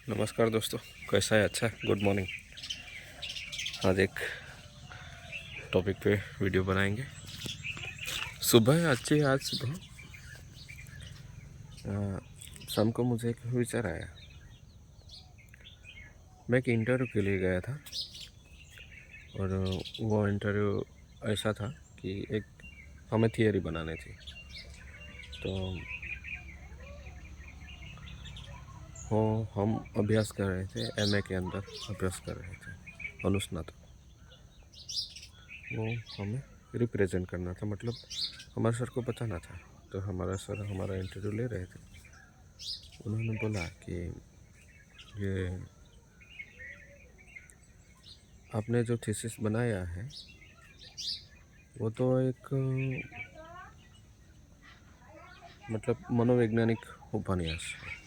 नमस्कार दोस्तों, कैसा है? अच्छा है, गुड मॉर्निंग। आज एक टॉपिक पे वीडियो बनाएंगे। सुबह अच्छी आज सुबह शाम को मुझे एक विचार आया। मैं एक इंटरव्यू के लिए गया था और वो इंटरव्यू ऐसा था कि एक हमें थियरी बनानी थी। तो वो हम अभ्यास कर रहे थे, एमए के अंदर अभ्यास कर रहे थे, अनुस्नातक। वो हमें रिप्रेजेंट करना था, मतलब हमारे सर को बताना था। तो हमारा सर हमारा इंटरव्यू ले रहे थे। उन्होंने बोला कि ये आपने जो थीसिस बनाया है वो तो एक मतलब मनोवैज्ञानिक उपन्यास है।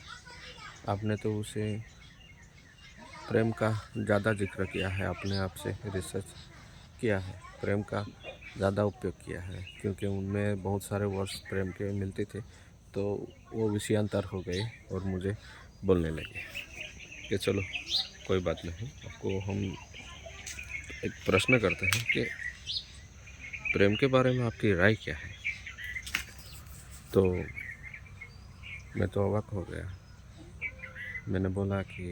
आपने तो उसे प्रेम का ज़्यादा जिक्र किया है, अपने आप से रिसर्च किया है, प्रेम का ज़्यादा उपयोग किया है, क्योंकि उनमें बहुत सारे वर्ड्स प्रेम के मिलते थे। तो वो विषयांतर हो गए और मुझे बोलने लगे कि चलो कोई बात नहीं, आपको हम एक प्रश्न करते हैं कि प्रेम के बारे में आपकी राय क्या है। तो मैं तो अवाक हो गया। मैंने बोला कि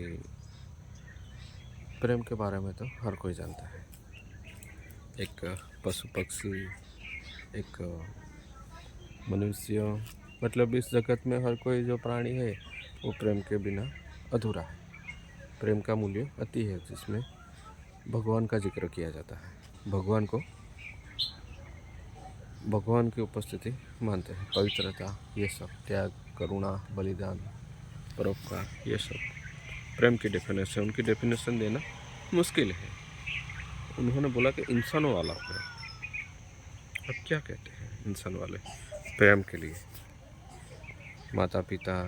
प्रेम के बारे में तो हर कोई जानता है। एक पशु पक्षी, एक मनुष्य, मतलब इस जगत में हर कोई जो प्राणी है वो प्रेम के बिना अधूरा है। प्रेम का मूल्य अति है, जिसमें भगवान का जिक्र किया जाता है। भगवान की उपस्थिति मानते हैं, पवित्रता, ये सब, त्याग, करुणा, बलिदान, परोपकार, ये सब प्रेम की डेफिनेशन। उनकी डेफिनेशन देना मुश्किल है। उन्होंने बोला कि इंसान वाला प्रेम। अब क्या कहते हैं इंसान वाले प्रेम के लिए? माता पिता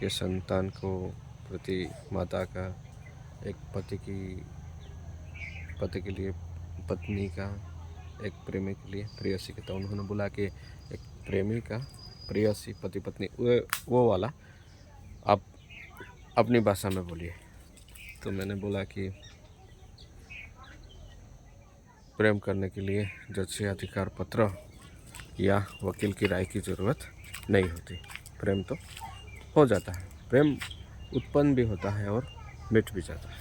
के संतान को प्रति माता का, एक पति के लिए पत्नी का, एक प्रेमी के लिए प्रेयसी का। तो उन्होंने बोला कि एक प्रेमी का प्रेयसी, पति पत्नी, वो वाला आप अपनी भाषा में बोलिए। तो मैंने बोला कि प्रेम करने के लिए जज अधिकार पत्र या वकील की राय की ज़रूरत नहीं होती। प्रेम तो हो जाता है, प्रेम उत्पन्न भी होता है और मिट भी जाता है।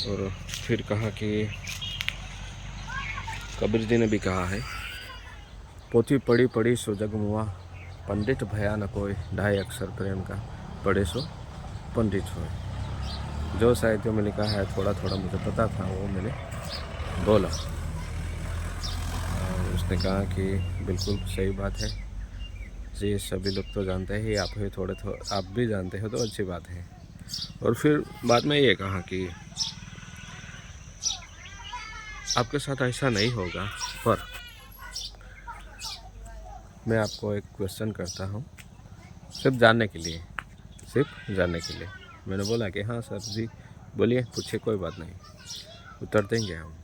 और फिर कहा कि कबीर जी ने भी कहा है, पोथी पढ़ी पढ़ी सो जग मुआ, पंडित भया न कोई, ढाई अक्षर प्रेम का पढ़े सो पंडित होए। जो साहित्य में लिखा है थोड़ा थोड़ा मुझे पता था, वो मैंने बोला। उसने कहा कि बिल्कुल सही बात है जी, सभी लोग तो जानते ही, आप ही आप भी जानते हो तो अच्छी बात है। और फिर बाद में ये कहा कि आपके साथ ऐसा नहीं होगा, पर मैं आपको एक क्वेश्चन करता हूँ, सिर्फ जानने के लिए, सिर्फ जानने के लिए। मैंने बोला कि हाँ सर जी, बोलिए, पूछिए, कोई बात नहीं, उत्तर देंगे हम।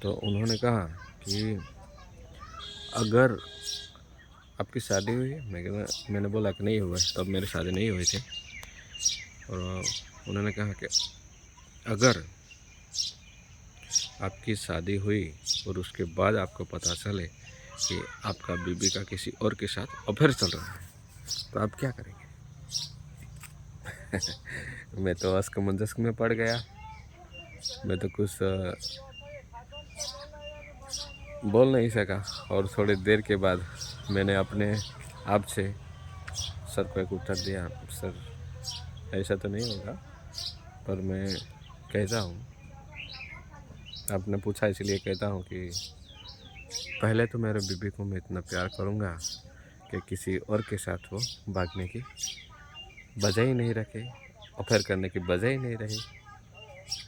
तो उन्होंने कहा कि अगर आपकी शादी हुई है? मैंने बोला कि नहीं हुआ है, तब मेरी शादी नहीं हुई थी। और उन्होंने कहा कि अगर आपकी शादी हुई और उसके बाद आपको पता चले कि आपका बीबी का किसी और के साथ अफेयर चल रहा है, तो आप क्या करेंगे? मैं तो असमंजस में पड़ गया। मैं तो कुछ बोल नहीं सका। और थोड़ी देर के बाद मैंने अपने आप से सर को एक उत्तर दिया, सर ऐसा तो नहीं होगा, पर मैं कहता हूँ, आपने पूछा इसलिए कहता हूँ कि पहले तो मेरे बीबी को मैं इतना प्यार करूँगा कि किसी और के साथ वो भागने की वजह ही नहीं रखे, अफेयर करने की वजह ही नहीं रही।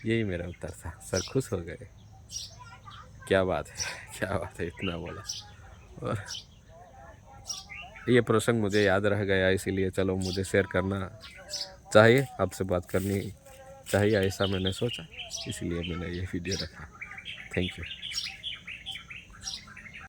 यही मेरा उत्तर था। सर खुश हो गए। क्या बात है, क्या बात है, इतना बोला। और ये प्रसंग मुझे याद रह गया, इसीलिए चलो मुझे शेयर करना चाहिए, आपसे बात करनी चाहिए, ऐसा मैंने सोचा, इसलिए मैंने ये वीडियो रखा। Thank you.